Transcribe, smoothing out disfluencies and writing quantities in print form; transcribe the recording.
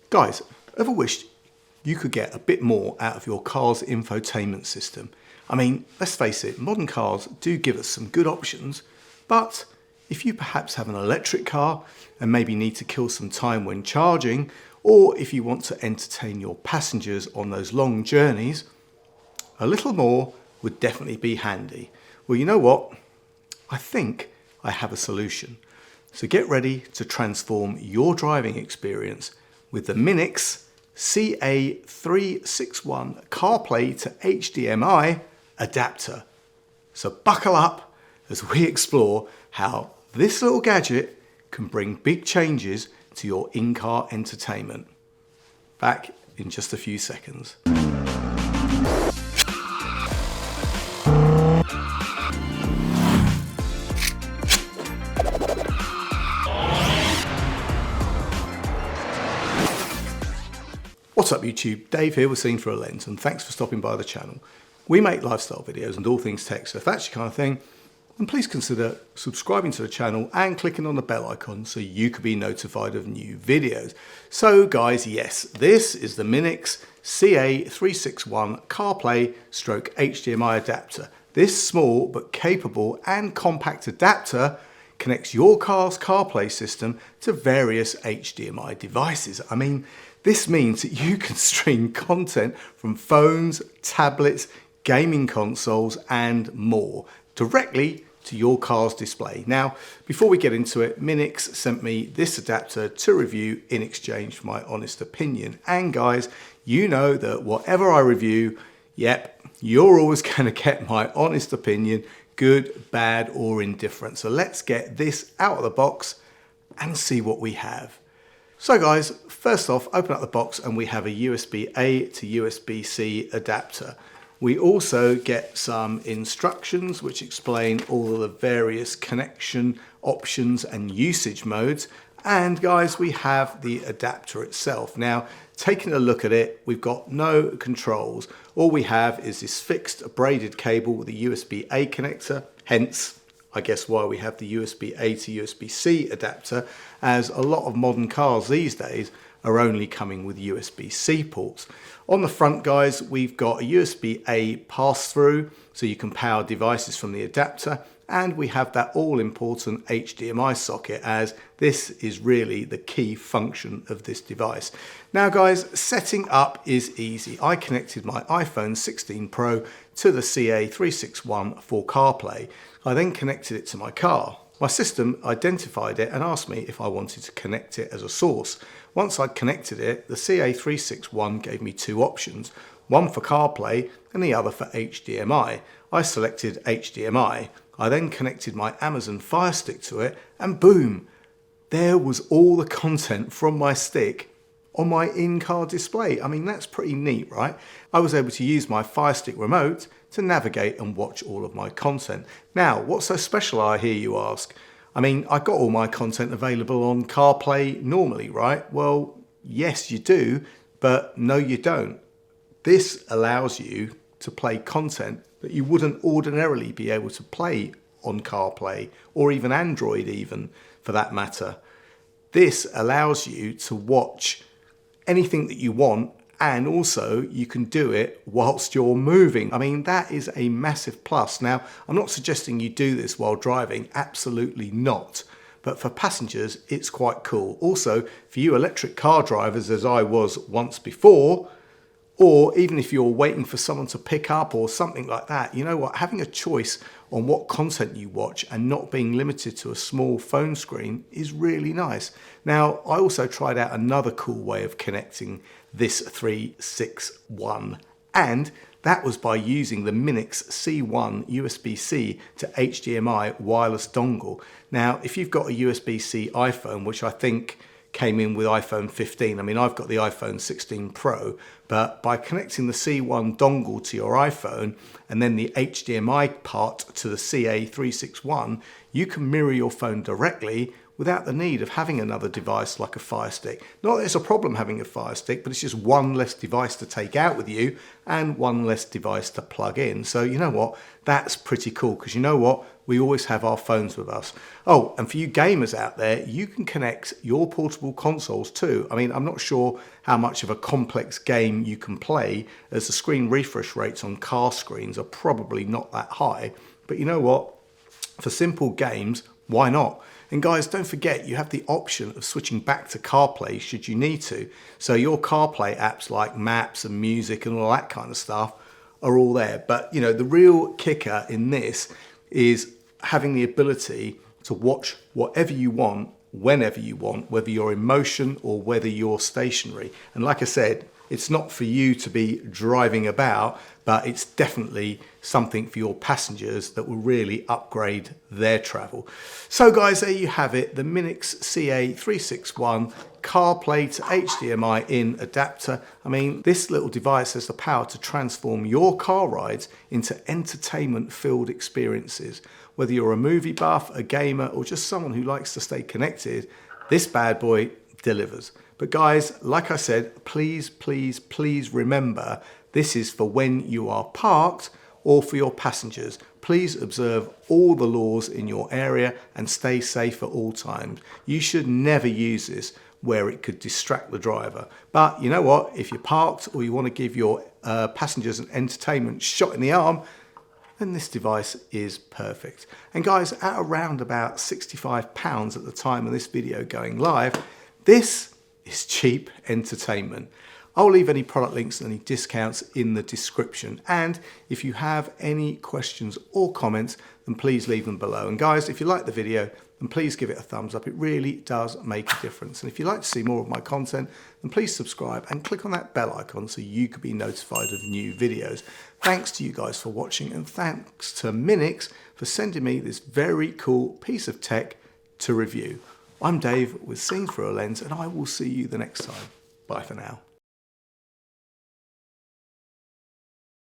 Guys, ever wished you could get a bit more out of your car's infotainment system? I mean, let's face it, modern cars do give us some good options, but if you perhaps have an electric car and maybe need to kill some time when charging, or if you want to entertain your passengers on those long journeys, a little more would definitely be handy. Well, you know what? I think I have a solution. So get ready to transform your driving experience with the MINIX CA361 CarPlay to HDMI adapter. So buckle up as we explore how this little gadget can bring big changes to your in-car entertainment. Back in just a few seconds. What's up YouTube? Dave here with Seen Through a Lens, and thanks for stopping by the channel. We make lifestyle videos and all things tech, so if that's your kind of thing, then please consider subscribing to the channel and clicking on the bell icon so you can be notified of new videos. So guys, yes, this is the MINIX CA361 CarPlay / HDMI adapter. This small but capable and compact adapter connects your car's CarPlay system to various HDMI devices. I mean, this means that you can stream content from phones, tablets, gaming consoles and more directly to your car's display. Now, before we get into it, MINIX sent me this adapter to review in exchange for my honest opinion. And guys, you know that whatever I review, yep, you're always going to get my honest opinion, good, bad or indifferent. So let's get this out of the box and see what we have. So guys, first off, open up the box and we have a USB-A to USB-C adapter. We also get some instructions which explain all of the various connection options and usage modes. And guys, we have the adapter itself. Now, taking a look at it, we've got no controls. All we have is this fixed braided cable with a USB-A connector, hence I guess why we have the USB-A to USB-C adapter, as a lot of modern cars these days are only coming with USB-C ports. On the front, guys, we've got a USB-A pass-through, so you can power devices from the adapter, and we have that all-important HDMI socket, as this is really the key function of this device. Now guys, setting up is easy. I connected my iPhone 16 Pro to the CA361 for CarPlay. I then connected it to my car. My system identified it and asked me if I wanted to connect it as a source. Once I'd connected it, the CA361 gave me two options, one for CarPlay and the other for HDMI. I selected HDMI. I then connected my Amazon Fire Stick to it and boom, there was all the content from my stick on my in-car display. I mean, that's pretty neat, right? I was able to use my Fire Stick remote to navigate and watch all of my content. Now, what's so special, I hear you ask? I mean, I got all my content available on CarPlay normally, right? Well, yes, you do, but no, you don't. This allows you to play content that you wouldn't ordinarily be able to play on CarPlay, or even Android even, for that matter. This allows you to watch anything that you want, and also you can do it whilst you're moving. I mean, that is a massive plus. Now, I'm not suggesting you do this while driving, absolutely not. But for passengers, it's quite cool. Also, for you electric car drivers, as I was once before, or even if you're waiting for someone to pick up or something like that, you know what, having a choice on what content you watch and not being limited to a small phone screen is really nice. Now, I also tried out another cool way of connecting this 361, and that was by using the MINIX C1 USB-C to HDMI wireless dongle. Now, if you've got a USB-C iPhone, which I think came in with iPhone 15. I mean, I've got the iPhone 16 Pro, but by connecting the C1 dongle to your iPhone and then the HDMI part to the CA361, you can mirror your phone directly without the need of having another device like a Fire Stick. Not that it's a problem having a Fire Stick, but it's just one less device to take out with you and one less device to plug in. So you know what? That's pretty cool, because you know what? We always have our phones with us. Oh, and for you gamers out there, you can connect your portable consoles too. I mean, I'm not sure how much of a complex game you can play, as the screen refresh rates on car screens are probably not that high. But you know what? For simple games, why not? And guys, don't forget, you have the option of switching back to CarPlay should you need to. So your CarPlay apps like maps and music and all that kind of stuff are all there. But you know, the real kicker in this is having the ability to watch whatever you want, whenever you want, whether you're in motion or whether you're stationary. And like I said, it's not for you to be driving about, but it's definitely something for your passengers that will really upgrade their travel. So guys, there you have it, the MINIX CA361 CarPlay to HDMI-IN Adapter. I mean, this little device has the power to transform your car rides into entertainment-filled experiences. Whether you're a movie buff, a gamer, or just someone who likes to stay connected, this bad boy delivers. But guys, like I said, please, please, please remember, this is for when you are parked or for your passengers. Please observe all the laws in your area and stay safe at all times. You should never use this where it could distract the driver. But you know what? If you're parked or you want to give your passengers an entertainment shot in the arm, then this device is perfect. And guys, at around about £65 at the time of this video going live, this is cheap entertainment. I'll leave any product links and any discounts in the description. And if you have any questions or comments, then please leave them below. And guys, if you like the video, then please give it a thumbs up. It really does make a difference. And if you'd like to see more of my content, then please subscribe and click on that bell icon so you can be notified of new videos. Thanks to you guys for watching, and thanks to MINIX for sending me this very cool piece of tech to review. I'm Dave with Seeing Through a Lens, and I will see you the next time. Bye for now.